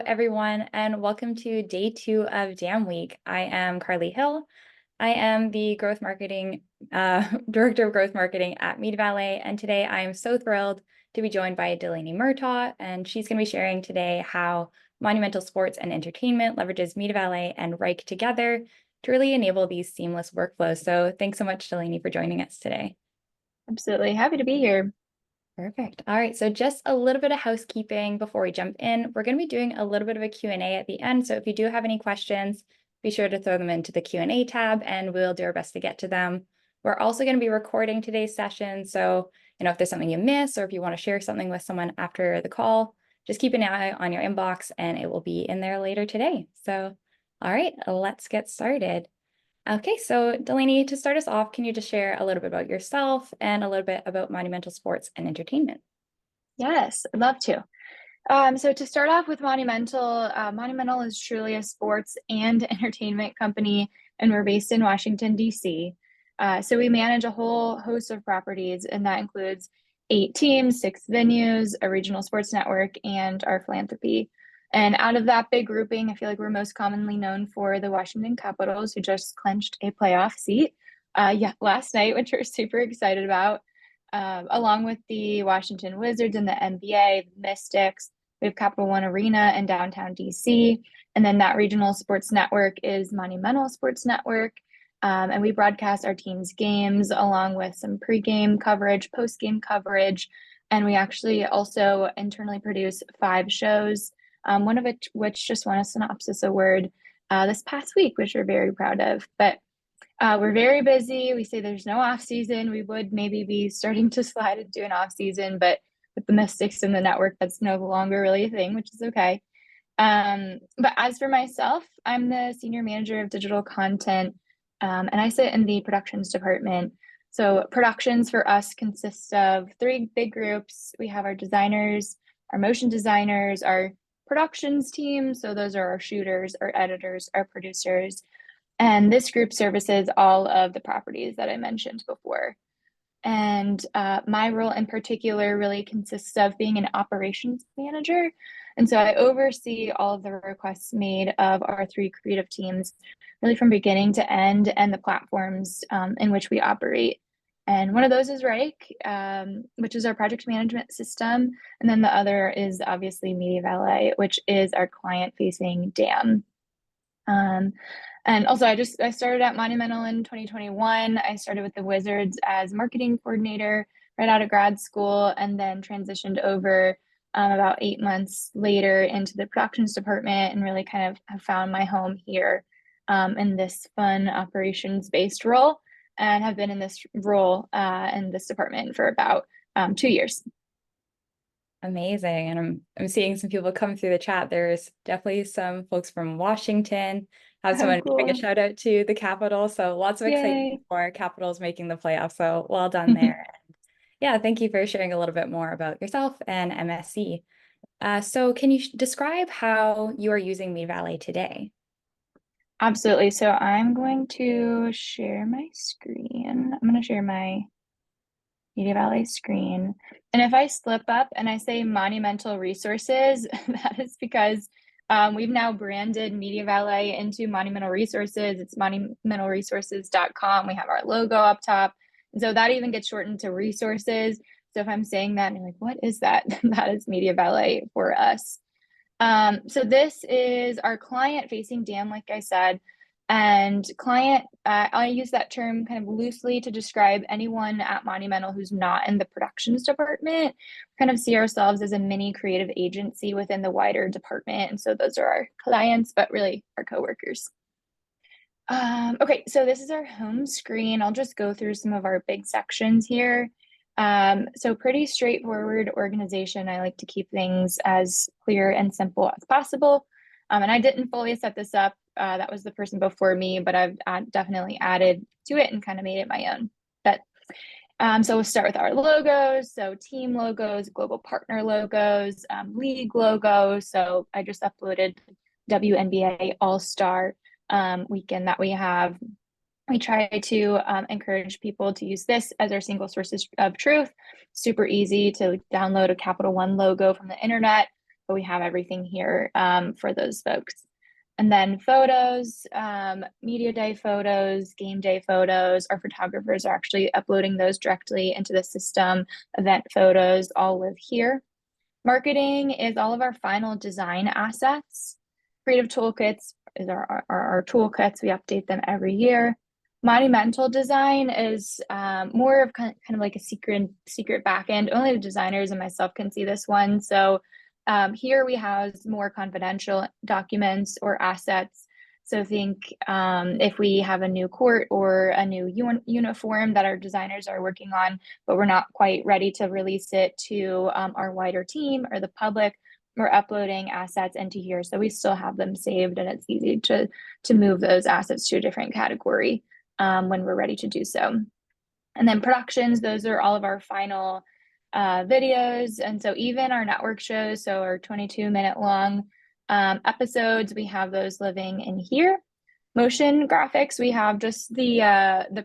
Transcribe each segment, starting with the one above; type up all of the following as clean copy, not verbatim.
everyone, and welcome to day 2 of Dam Week. I am Carly Hill. I am the growth marketing director of growth marketing at MediaValet, and today I am so thrilled to be joined by Delaney Murtaugh, and she's going to be sharing today how Monumental Sports and Entertainment leverages MediaValet and Wrike together to really enable these seamless workflows. So thanks so much, Delaney, for joining us today. Absolutely. Happy to be here. Perfect. All right, so just a little bit of housekeeping before we jump in. We're going to be doing a little bit of a Q&A at the end, so if you do have any questions, be sure to throw them into the Q&A tab, and we'll do our best to get to them. We're also going to be recording today's session, so if there's something you miss or if you want to share something with someone after the call, just keep an eye on your inbox, and it will be in there later today. So, all right, let's get started. Okay, so Delaney, to start us off, can you just share a little bit about yourself and a little bit about Monumental Sports and Entertainment? Yes, I'd love to. So to start off with Monumental, Monumental is truly a sports and entertainment company, and we're based in Washington, D.C. So we manage a whole host of properties, and that includes 8 teams, 6 venues, a regional sports network, and our philanthropy. And out of that big grouping, I feel like we're most commonly known for the Washington Capitals, who just clinched a playoff seat last night, which we're super excited about, along with the Washington Wizards and the NBA, the Mystics. We have Capital One Arena in downtown DC. And then that regional sports network is Monumental Sports Network. And we broadcast our team's games along with some pregame coverage, postgame coverage. And we actually also internally produce 5 shows, one of which just won a Synopsis Award this past week, which we're very proud of. But we're very busy. We say there's no off season. We would maybe be starting to slide into an off season, but with the Mystics in the network, that's no longer really a thing, which is okay. But as for myself, I'm the senior manager of digital content, and I sit in the productions department. So productions for us consists of 3 big groups. We have our designers, our motion designers, our productions team. So those are our shooters, our editors, our producers. And this group services all of the properties that I mentioned before. And my role in particular really consists of being an operations manager. And so I oversee all of the requests made of our 3 creative teams, really from beginning to end, and the platforms in which we operate. And one of those is Wrike, which is our project management system. And then the other is obviously MediaValet, which is our client-facing DAM. And also, I started at Monumental in 2021. I started with the Wizards as marketing coordinator right out of grad school, and then transitioned over about 8 months later into the productions department, and really kind of have found my home here in this fun operations-based role, and have been in this role in this department for about 2 years. Amazing. And I'm seeing some people come through the chat. There's definitely some folks from Washington. Have someone giving a shout out to the Capitals. So lots of excitement for Capitals making the playoffs. So well done there. Yeah, thank you for sharing a little bit more about yourself and MSE. So can you describe how you are using MediaValet today? Absolutely. So I'm going to share my screen. I'm going to share my MediaValet screen. And if I slip up and I say Monumental Resources, that is because we've now branded MediaValet into Monumental Resources. It's monumentalresources.com. We have our logo up top. And so that even gets shortened to resources. So if I'm saying that and you're like, what is that? That is MediaValet for us. So this is our client-facing DAM, like I said. And client, I use that term kind of loosely to describe anyone at Monumental who's not in the productions department. We kind of see ourselves as a mini creative agency within the wider department. And so those are our clients, but really our coworkers. Okay, so this is our home screen. I'll just go through some of our big sections here. So pretty straightforward organization. I like to keep things as clear and simple as possible. And I didn't fully set this up. That was the person before me, but I've definitely added to it and kind of made it my own. But so we'll start with our logos. So team logos, global partner logos, league logos. So I just uploaded WNBA All-Star weekend that we have. We try to encourage people to use this as our single sources of truth. Super easy to download a Capital One logo from the internet. but we have everything here for those folks. And then photos, media day photos, game day photos, our photographers are actually uploading those directly into the system. Event photos all live here. Marketing is all of our final design assets. Creative toolkits is our toolkits. We update them every year. Monumental design is more of kind of like a secret backend. Only the designers and myself can see this one. So here we house more confidential documents or assets. So think if we have a new court or a new uniform that our designers are working on, but we're not quite ready to release it to our wider team or the public, we're uploading assets into here. So we still have them saved, and it's easy to move those assets to a different category when we're ready to do so. And then productions, those are all of our final videos. And so even our network shows, so our 22-minute long episodes, we have those living in here. Motion graphics, we have just the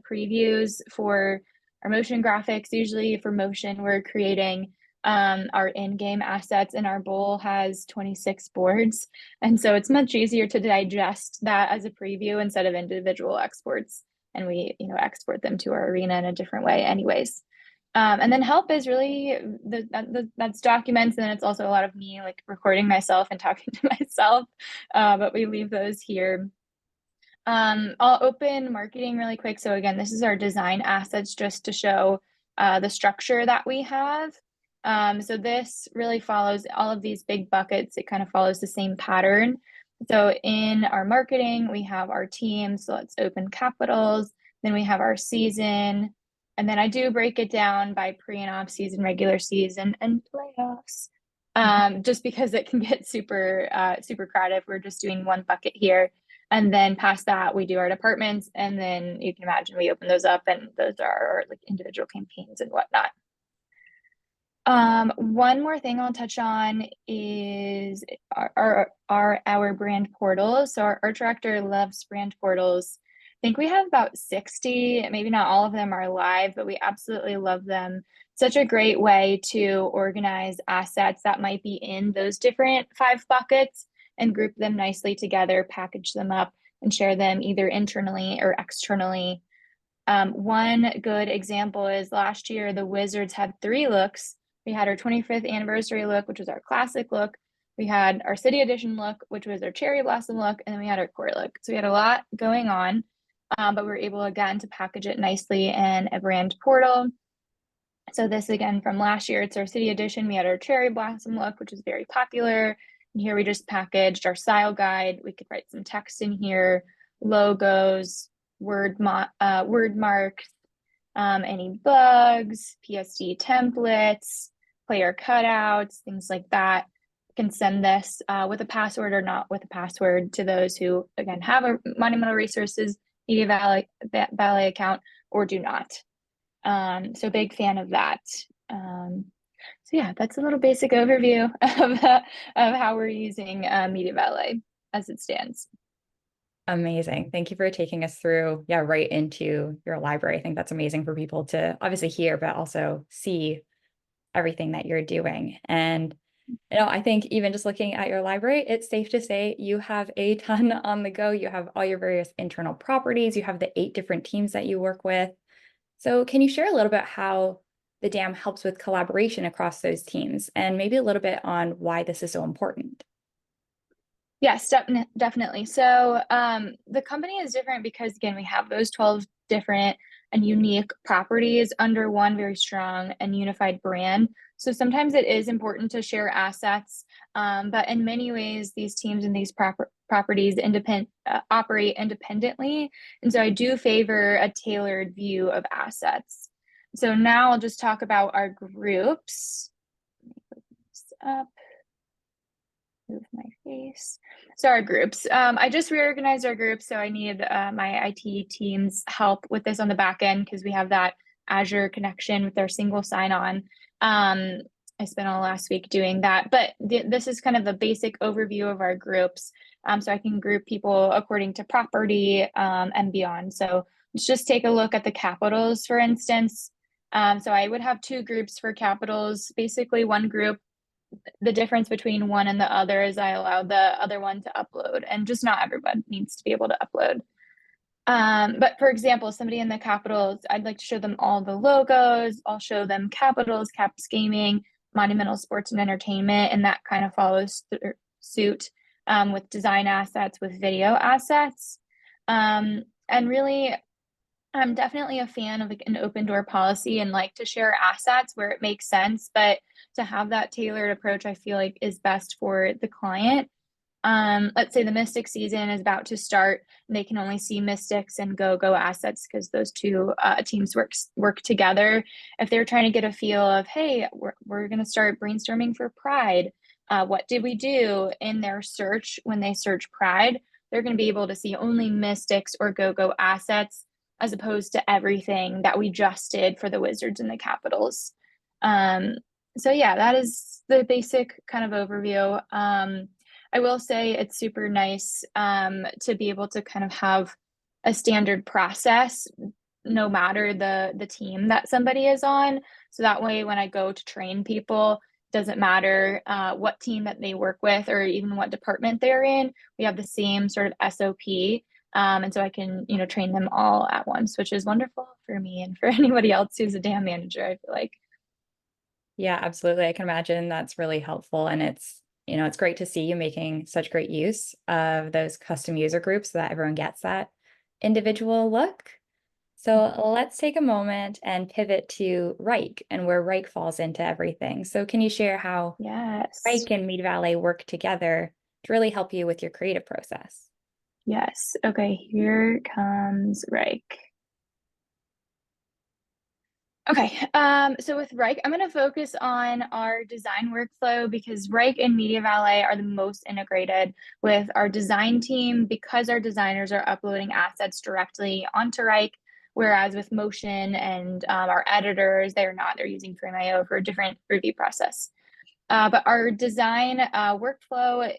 previews for our motion graphics. Usually for motion, we're creating our in-game assets, and our bowl has 26 boards. And so it's much easier to digest that as a preview instead of individual exports. And we, export them to our arena in a different way anyways. And then help is really that's documents, and then it's also a lot of me like recording myself and talking to myself, but we leave those here. I'll open marketing really quick. So again, this is our design assets just to show the structure that we have. So this really follows all of these big buckets. It kind of follows the same pattern. So in our marketing, we have our team. So let's open capitals. Then we have our season. And then I do break it down by pre and off season, regular season, and playoffs. Just because it can get super crowded if we're just doing one bucket here. And then past that, we do our departments. And then you can imagine we open those up, and those are our like individual campaigns and whatnot. One more thing I'll touch on is our brand portals. So our art director loves brand portals. I think we have about 60, maybe not all of them are live, but we absolutely love them. Such a great way to organize assets that might be in those different 5 buckets and group them nicely together, package them up, and share them either internally or externally. One good example is last year, the Wizards had 3 looks. We had our 25th anniversary look, which was our classic look. We had our city edition look, which was our cherry blossom look, and then we had our core look. So we had a lot going on, but we were able again to package it nicely in a brand portal. So this again from last year, it's our city edition. We had our cherry blossom look, which is very popular. And here we just packaged our style guide. We could write some text in here, logos, word marks, any bugs, PSD templates, player cutouts, things like that. You can send this with a password or not with a password to those who, again, have a Monumental Resources MediaValet account or do not. So big fan of that. So yeah, that's a little basic overview of how we're using MediaValet as it stands. Amazing. Thank you for taking us through, right into your library. I think that's amazing for people to obviously hear, but also see everything that you're doing. And, I think even just looking at your library, it's safe to say you have a ton on the go. You have all your various internal properties. You have the 8 different teams that you work with. So can you share a little bit how the DAM helps with collaboration across those teams, and maybe a little bit on why this is so important? Yes, definitely. So the company is different because, again, we have those 12 different and unique properties under one very strong and unified brand. So sometimes it is important to share assets, but in many ways, these teams and these properties operate independently. And so I do favor a tailored view of assets. So now I'll just talk about our groups. Let me open this up. Move my face. So our groups. I just reorganized our groups, so I need my IT team's help with this on the back end because we have that Azure connection with our single sign-on. I spent all last week doing that, but this is kind of the basic overview of our groups. So I can group people according to property and beyond. So let's just take a look at the capitals, for instance. So I would have 2 groups for capitals. Basically, one group the difference between one and the other is I allow the other one to upload, and just not everyone needs to be able to upload. But for example, somebody in the Capitals, I'd like to show them all the logos. I'll show them Capitals, Caps Gaming, Monumental Sports and Entertainment, and that kind of follows suit with design assets, with video assets. And really, I'm definitely a fan of like an open door policy and like to share assets where it makes sense, but to have that tailored approach, I feel like is best for the client. Let's say the Mystic season is about to start and they can only see Mystics and Go assets because those two teams work together. If they're trying to get a feel of, hey, we're going to start brainstorming for Pride, what did we do in their search? When they search Pride, they're going to be able to see only Mystics or Go assets as opposed to everything that we just did for the Wizards and the Capitals. So yeah, that is the basic kind of overview. I will say it's super nice to be able to kind of have a standard process no matter the team that somebody is on. So that way when I go to train people, it doesn't matter what team that they work with or even what department they're in, we have the same sort of SOP. And so I can, train them all at once, which is wonderful for me and for anybody else who's a dam manager, I feel like. Yeah, absolutely. I can imagine that's really helpful. And it's great to see you making such great use of those custom user groups so that everyone gets that individual look. So let's take a moment and pivot to Wrike and where Wrike falls into everything. So can you share how Yes. Wrike and MediaValet work together to really help you with your creative process? Yes. Okay, here comes Wrike. Okay, so with Wrike, I'm going to focus on our design workflow because Wrike and MediaValet are the most integrated with our design team because our designers are uploading assets directly onto Wrike, whereas with Motion and our editors, they're not. They're using Frame.io for a different review process. But our design workflow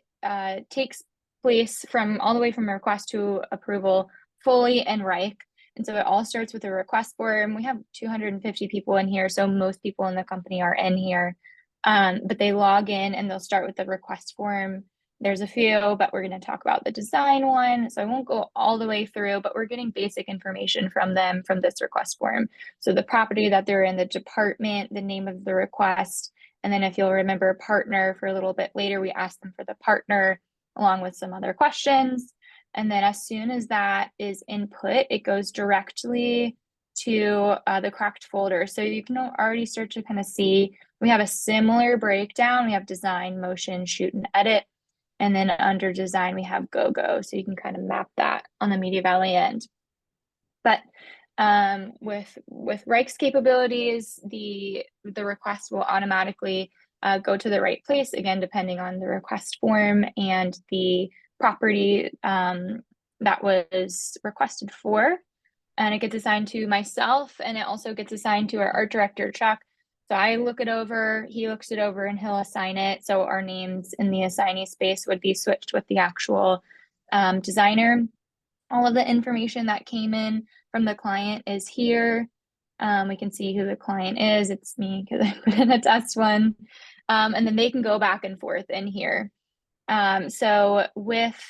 takes place from all the way from request to approval fully in Wrike. And so it all starts with a request form. We have 250 people in here, so most people in the company are in here. But they log in and they'll start with the request form. There's a few, but we're going to talk about the design one. So I won't go all the way through, but we're getting basic information from them from this request form. So the property that they're in, the department, the name of the request, and then if you'll remember partner for a little bit later, we asked them for the partner along with some other questions. And then as soon as that is input, it goes directly to the correct folder. So you can already start to kind of see, we have a similar breakdown. We have design, motion, shoot, and edit. And then under design, we have Go. So you can kind of map that on the MediaValet end. But with Wrike's capabilities, the request will automatically go to the right place, again, depending on the request form and the property that was requested for. And it gets assigned to myself, and it also gets assigned to our art director, Chuck. So I look it over, he looks it over, and he'll assign it. So our names in the assignee space would be switched with the actual designer. All of the information that came in from the client is here. We can see who the client is. It's me because I put in a test one. And then they can go back and forth in here. So with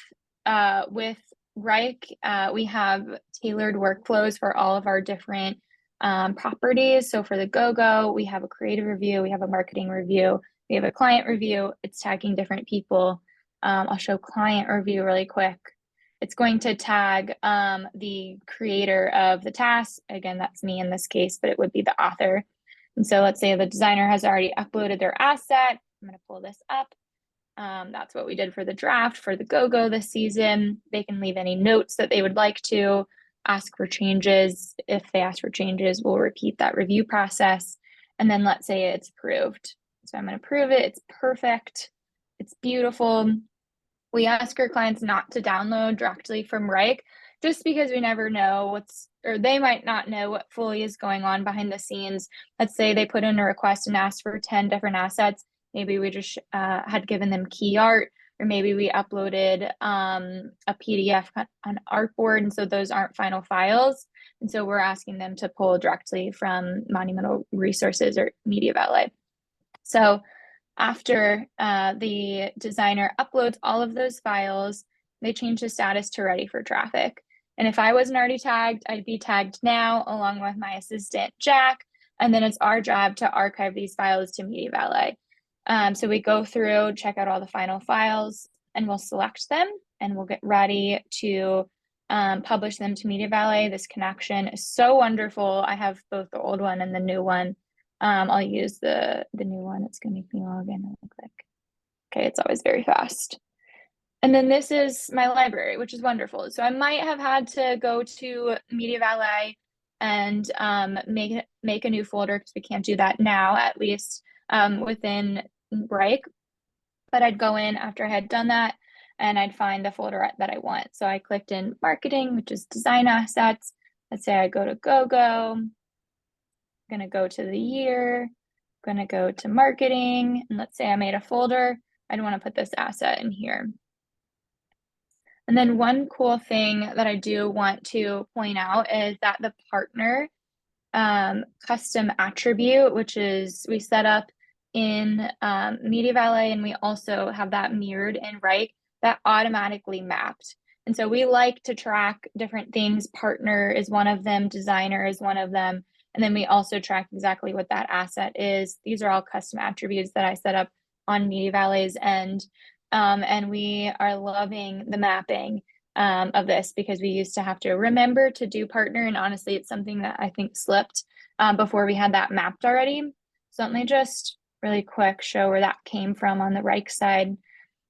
Wrike, we have tailored workflows for all of our different properties. So for the Go, we have a creative review, we have a marketing review, we have a client review. It's tagging different people. I'll show client review really quick. It's going to tag the creator of the task. Again, that's me in this case, but it would be the author. And so let's say the designer has already uploaded their asset. I'm going to pull this up. That's what we did for the draft for the Go this season. They can leave any notes that they would like to, ask for changes. If they ask for changes, we'll repeat that review process. And then let's say it's approved. So I'm going to approve it. It's perfect. It's beautiful. We ask our clients not to download directly from Wrike just because we never know or they might not know what fully is going on behind the scenes. Let's say they put in a request and asked for 10 different assets. Maybe we just had given them key art, or maybe we uploaded a PDF on Artboard, and so those aren't final files. And so we're asking them to pull directly from Monumental Resources or MediaValet. So After the designer uploads all of those files, they change the status to ready for traffic. And if I wasn't already tagged, I'd be tagged now along with my assistant, Jack. And then it's our job to archive these files to MediaValet. So we go through, check out all the final files, and we'll select them, and we'll get ready to publish them to MediaValet. This connection is so wonderful. I have both the old one and the new one. I'll use the new one. It's gonna make me log in real quick. Okay, it's always very fast. And then this is my library, which is wonderful. So I might have had to go to MediaValet and make a new folder, because we can't do that now, at least within Wrike. But I'd go in after I had done that, and I'd find the folder that I want. So I clicked in marketing, which is design assets. Let's say I go to GoGo. I'm gonna go to the year, I'm gonna go to marketing, and let's say I made a folder. I'd want to put this asset in here. And then one cool thing that I do want to point out is that the partner custom attribute, which is we set up in MediaValet, and we also have that mirrored in Wrike, that automatically mapped. And so we like to track different things. Partner is one of them, designer is one of them. And then we also track exactly what that asset is. These are all custom attributes that I set up on MediaValet's end. And we are loving the mapping of this, because we used to have to remember to do partner. And honestly, it's something that I think slipped before we had that mapped already. So let me just really quick show where that came from on the Wrike side.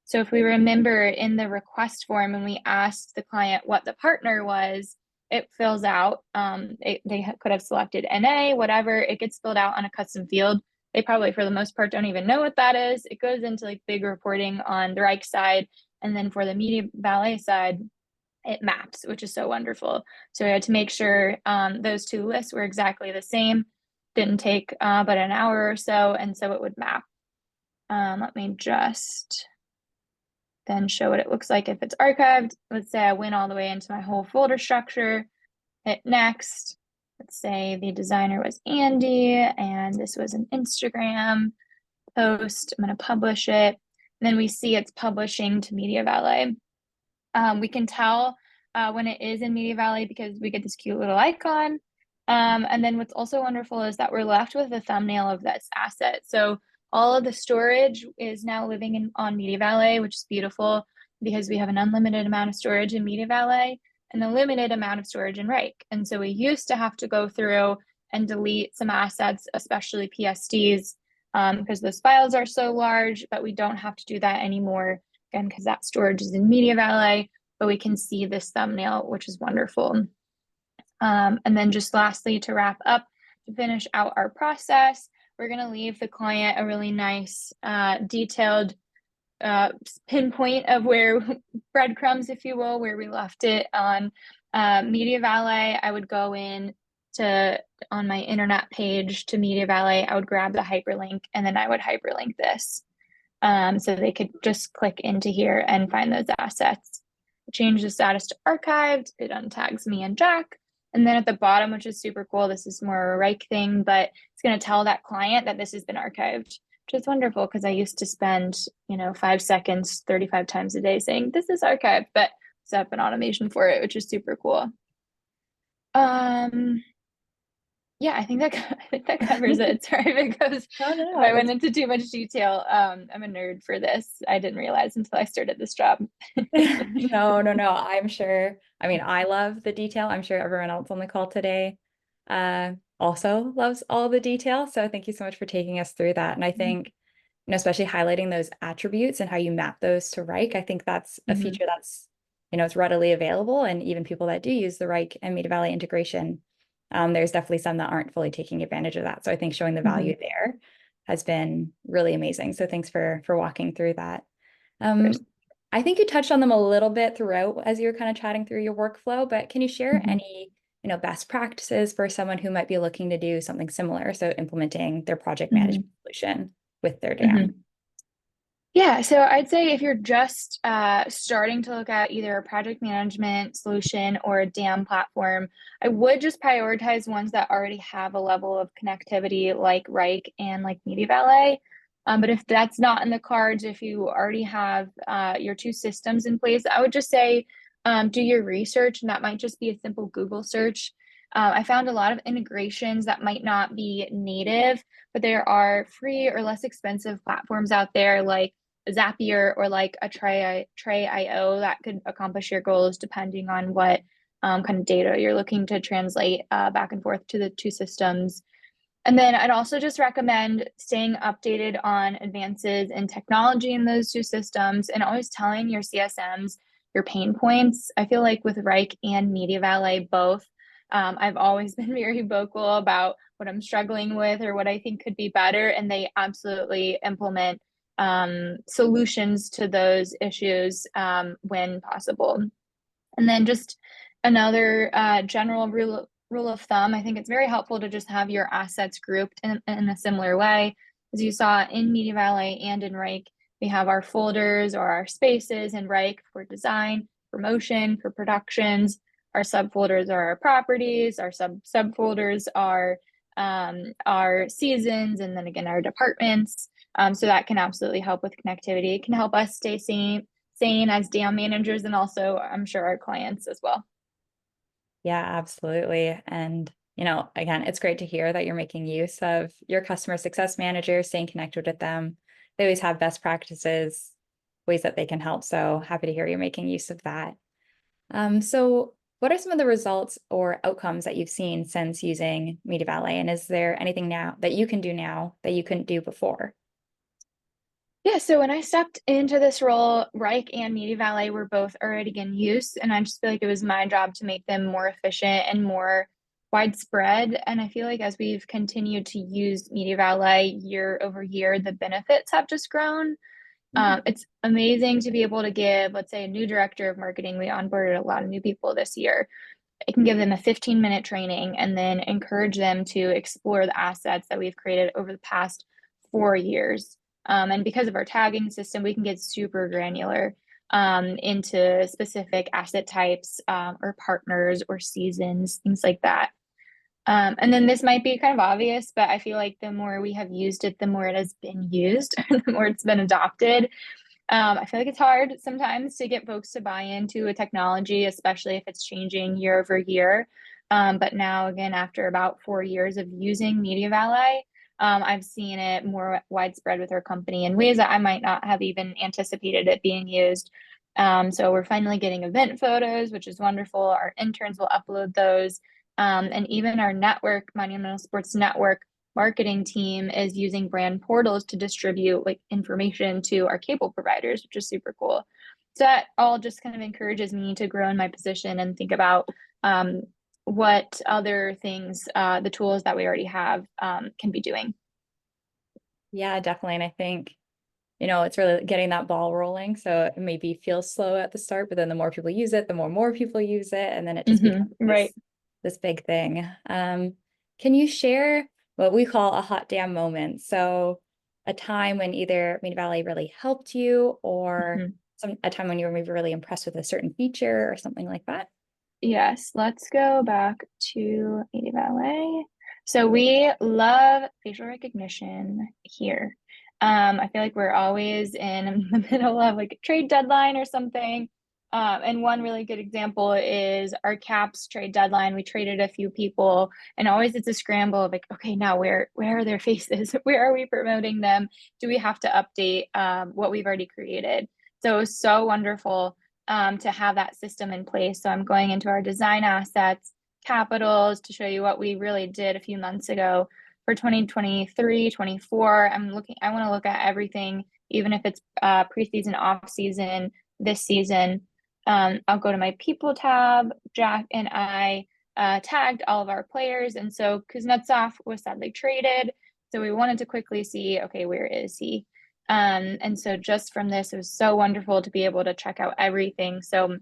So if we remember in the request form, when we asked the client what the partner was, it fills out. They could have selected NA, whatever. It gets filled out on a custom field. They probably, for the most part, don't even know what that is. It goes into like big reporting on the Wrike side. And then for the MediaValet side, it maps, which is so wonderful. So we had to make sure those two lists were exactly the same. Didn't take but an hour or so. And so it would map. Let me just then show what it looks like if it's archived. Let's say I went all the way into my whole folder structure, hit next. Let's say the designer was Andy, and this was an Instagram post. I'm going to publish it. And then we see it's publishing to MediaValet. We can tell when it is in MediaValet because we get this cute little icon. And then what's also wonderful is that we're left with a thumbnail of this asset. So all of the storage is now living on MediaValet, which is beautiful because we have an unlimited amount of storage in MediaValet and a limited amount of storage in Wrike. And so we used to have to go through and delete some assets, especially PSDs, because those files are so large, but we don't have to do that anymore, again, because that storage is in MediaValet, but we can see this thumbnail, which is wonderful. And then just lastly, to wrap up, to finish out our process, we're going to leave the client a really nice, detailed pinpoint of where breadcrumbs, if you will, where we left it on MediaValet. I would go in to on my internet page to MediaValet. I would grab the hyperlink, and then I would hyperlink this. So they could just click into here and find those assets. Change the status to archived. It untags me and Jack. And then at the bottom, which is super cool, this is more a Wrike thing, but it's going to tell that client that this has been archived, which is wonderful because I used to spend, 5 seconds 35 times a day saying this is archived, but set up an automation for it, which is super cool. Yeah, I think that covers it. Sorry if it goes. If I went into too much detail. I'm a nerd for this. I didn't realize until I started this job. No. I'm sure. I mean, I love the detail. I'm sure everyone else on the call today also loves all the detail. So thank you so much for taking us through that. And I think, especially highlighting those attributes and how you map those to Wrike, I think that's a feature that's, it's readily available. And even people that do use the Wrike and MediaValet integration, there's definitely some that aren't fully taking advantage of that. So I think showing the value there has been really amazing. So thanks for walking through that. I think you touched on them a little bit throughout as you were kind of chatting through your workflow, but can you share any, best practices for someone who might be looking to do something similar? So implementing their project management solution with their DAM. Yeah, so I'd say if you're just starting to look at either a project management solution or a DAM platform, I would just prioritize ones that already have a level of connectivity like Wrike and like MediaValet. But if that's not in the cards, if you already have your two systems in place, I would just say do your research, and that might just be a simple Google search. I found a lot of integrations that might not be native, but there are free or less expensive platforms out there like Zapier or like a Tray.io that could accomplish your goals depending on what kind of data you're looking to translate back and forth to the two systems. And then I'd also just recommend staying updated on advances in technology in those two systems and always telling your CSMs your pain points. I feel like with Wrike and MediaValet both, I've always been very vocal about what I'm struggling with or what I think could be better, and they absolutely implement solutions to those issues when possible. And then just another general rule of thumb, I think it's very helpful to just have your assets grouped in a similar way. As you saw in MediaValet and in Wrike, we have our folders or our spaces in Wrike for design, for motion, for productions. Our subfolders are our properties, our subfolders are our seasons, and then again, our departments. So that can absolutely help with connectivity. It can help us stay sane as DM managers, and also I'm sure our clients as well. Yeah, absolutely. And, again, it's great to hear that you're making use of your customer success manager, staying connected with them. They always have best practices, ways that they can help. So happy to hear you're making use of that. So what are some of the results or outcomes that you've seen since using MediaValet? And is there anything now that you can do now that you couldn't do before? Yeah, so when I stepped into this role, Wrike and MediaValet were both already in use, and I just feel like it was my job to make them more efficient and more widespread. And I feel like as we've continued to use MediaValet year over year, the benefits have just grown. It's amazing to be able to give, let's say, a new director of marketing. We onboarded a lot of new people this year. I can give them a 15-minute training and then encourage them to explore the assets that we've created over the past 4 years. And because of our tagging system, we can get super granular into specific asset types or partners or seasons, things like that. And then this might be kind of obvious, but I feel like the more we have used it, the more it has been used, the more it's been adopted. I feel like it's hard sometimes to get folks to buy into a technology, especially if it's changing year over year. But now, again, after about 4 years of using MediaValet, I've seen it more widespread with our company in ways that I might not have even anticipated it being used. So we're finally getting event photos, which is wonderful. Our interns will upload those. And even our network, Monumental Sports Network, marketing team is using brand portals to distribute like information to our cable providers, which is super cool. So that all just kind of encourages me to grow in my position and think about what other things the tools that we already have can be doing. Yeah, definitely. And I think, it's really getting that ball rolling. So it maybe feels slow at the start, but then the more people use it, the more people use it. And then it just becomes Right. this big thing. Can you share what we call a hot damn moment? So a time when either MediaValet really helped you or a time when you were maybe really impressed with a certain feature or something like that? Yes, let's go back to MediaValet. So we love facial recognition here. I feel like we're always in the middle of like a trade deadline or something. And one really good example is our caps trade deadline. We traded a few people, and always it's a scramble of like, okay, now where are their faces? Where are we promoting them? Do we have to update what we've already created? So it was so wonderful to have that system in place. So I'm going into our design assets, capitals to show you what we really did a few months ago for 2023, 24. I want to look at everything, even if it's preseason, off season, this season. I'll go to my people tab. Jack and I tagged all of our players. And so Kuznetsov was sadly traded. So we wanted to quickly see, okay, where is he? And so just from this, it was so wonderful to be able to check out everything. So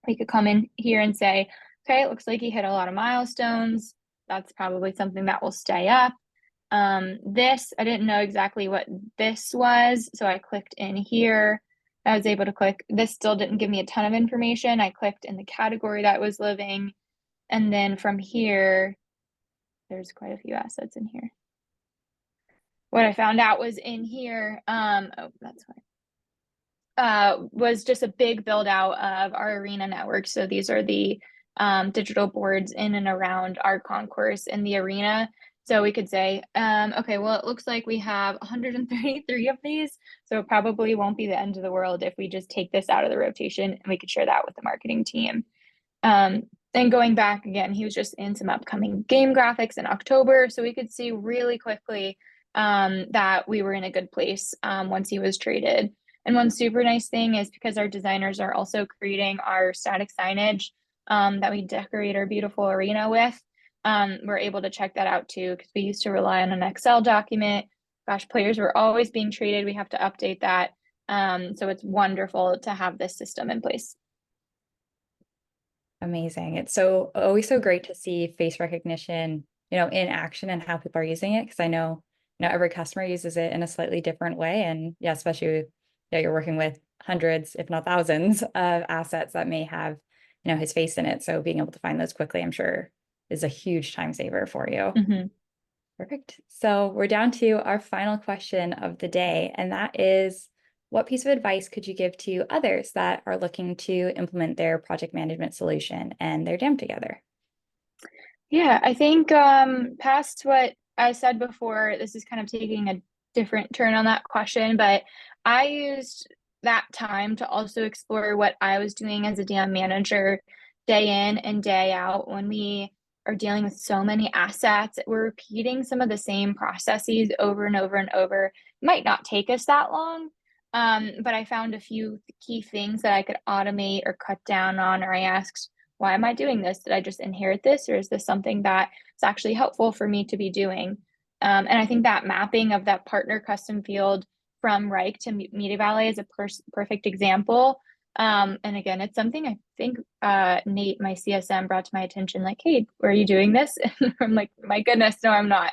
we could come in here and say, okay, it looks like he hit a lot of milestones. That's probably something that will stay up. This, I didn't know exactly what this was. So I clicked in here. I was able to click. This still didn't give me a ton of information. I clicked in the category that was living. And then from here, there's quite a few assets in here. what I found out was in here, oh, that's fine. Was just a big build out of our arena network. So these are the digital boards in and around our concourse in the arena. So we could say, okay, well, it looks like we have 133 of these. So it probably won't be the end of the world if we just take this out of the rotation, and we could share that with the marketing team. And going back again, he was just in some upcoming game graphics in October. So we could see really quickly that we were in a good place once he was traded. And one super nice thing is, because our designers are also creating our static signage that we decorate our beautiful arena with, we're able to check that out too, because we used to rely on an Excel document. Gosh, players were always being traded. We have to update that. So it's wonderful to have this system in place. Amazing. It's always so great to see face recognition, in action and how people are using it. Because I know, every customer uses it in a slightly different way. And yeah, especially, you're working with hundreds, if not thousands of assets that may have, his face in it. So being able to find those quickly, I'm sure, is a huge time saver for you. Mm-hmm. Perfect. So we're down to our final question of the day, and that is, what piece of advice could you give to others that are looking to implement their project management solution and their dam together? Yeah, I think past what I said before, this is kind of taking a different turn on that question, but I used that time to also explore what I was doing as a dam manager day in and day out. When we are dealing with so many assets, we're repeating some of the same processes over and over and over. It might not take us that long, but I found a few key things that I could automate or cut down on, or I asked, why am I doing this? Did I just inherit this, or is this something that is actually helpful for me to be doing? And I think that mapping of that partner custom field from Wrike to MediaValet is a perfect example. And again, it's something I think Nate, my CSM, brought to my attention, like, hey, are you doing this? And I'm like, my goodness, no, I'm not.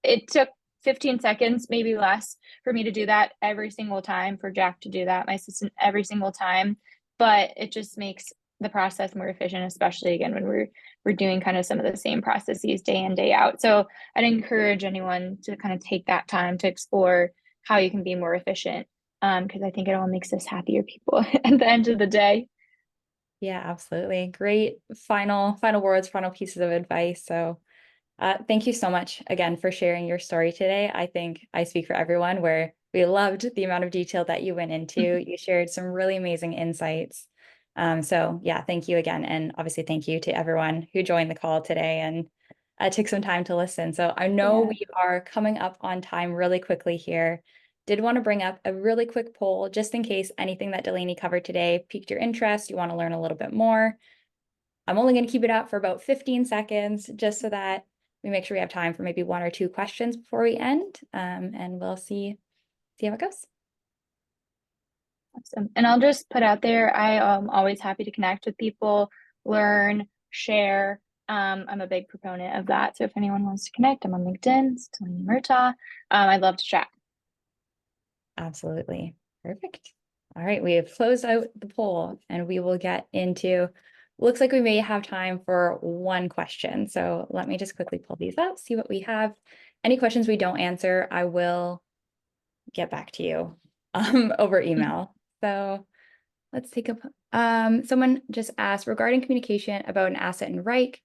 It took 15 seconds, maybe less, for me to do that every single time, for Jack to do that, my assistant, every single time. But it just makes the process more efficient, especially again when we're doing kind of some of the same processes day in, day out. So I'd encourage anyone to kind of take that time to explore how you can be more efficient, because I think it all makes us happier people at the end of the day. Yeah, absolutely. Great final words, final pieces of advice. So thank you so much again for sharing your story today. I think I speak for everyone where we loved the amount of detail that you went into. You shared some really amazing insights. So yeah, thank you again. And obviously thank you to everyone who joined the call today and took some time to listen. So I know Yeah. we are coming up on time really quickly here. Did want to bring up a really quick poll just in case anything that Delaney covered today piqued your interest, you want to learn a little bit more. I'm only going to keep it up for about 15 seconds just so that we make sure we have time for maybe one or two questions before we end. And we'll see how it goes. Awesome. And I'll just put out there, I am always happy to connect with people, learn, share. I'm a big proponent of that. So if anyone wants to connect, I'm on LinkedIn, it's Delaney Murtaugh. I'd love to chat. Absolutely. Perfect. All right, we have closed out the poll and we will get into, looks like we may have time for one question. So let me just quickly pull these up, see what we have. Any questions we don't answer, I will get back to you over email. So let's take a, someone just asked, regarding communication about an asset in Wrike,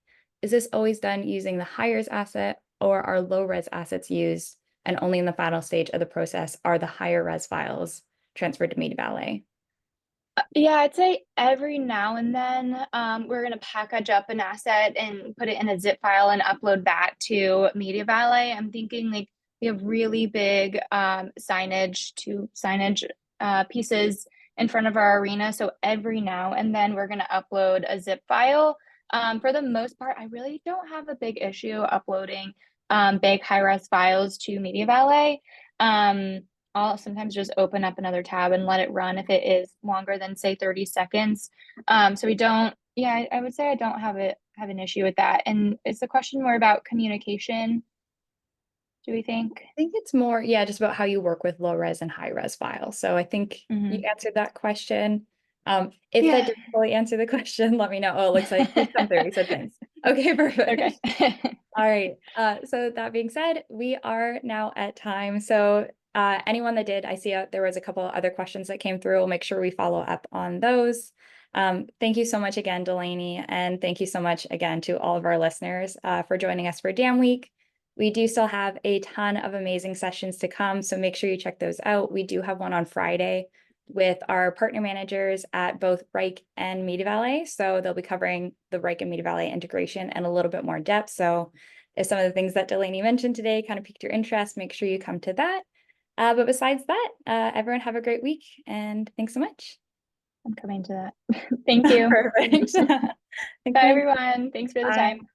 is this always done using the high-res asset, or are low-res assets used and only in the final stage of the process are the higher res files transferred to MediaValet? Yeah, I'd say every now and then we're going to package up an asset and put it in a zip file and upload that to MediaValet. I'm thinking like we have really big signage pieces in front of our arena. So every now and then we're going to upload a zip file. For the most part, I really don't have a big issue uploading big high-res files to MediaValet. I'll sometimes just open up another tab and let it run if it is longer than, say, 30 seconds. So we don't, yeah, I would say I don't have an issue with that. And is the question more about communication, do we think? I think it's more, yeah, just about how you work with low res and high res files. So I think you answered that question. If Yeah. that didn't fully answer the question, let me know. Oh, it looks like he's come through. He said thanks. Okay, perfect. Okay. All right. So that being said, we are now at time. So anyone that did, I see there was a couple of other questions that came through. We'll make sure we follow up on those. Thank you so much again, Delaney, and thank you so much again to all of our listeners for joining us for Dam Week. We do still have a ton of amazing sessions to come, so make sure you check those out. We do have one on Friday with our partner managers at both Wrike and MediaValet. So they'll be covering the Wrike and MediaValet integration and a little bit more depth. So if some of the things that Delaney mentioned today kind of piqued your interest, make sure you come to that. But besides that, everyone have a great week and thanks so much. I'm coming to that. Thank you. Perfect. Bye, everyone. Thanks for the Bye. time.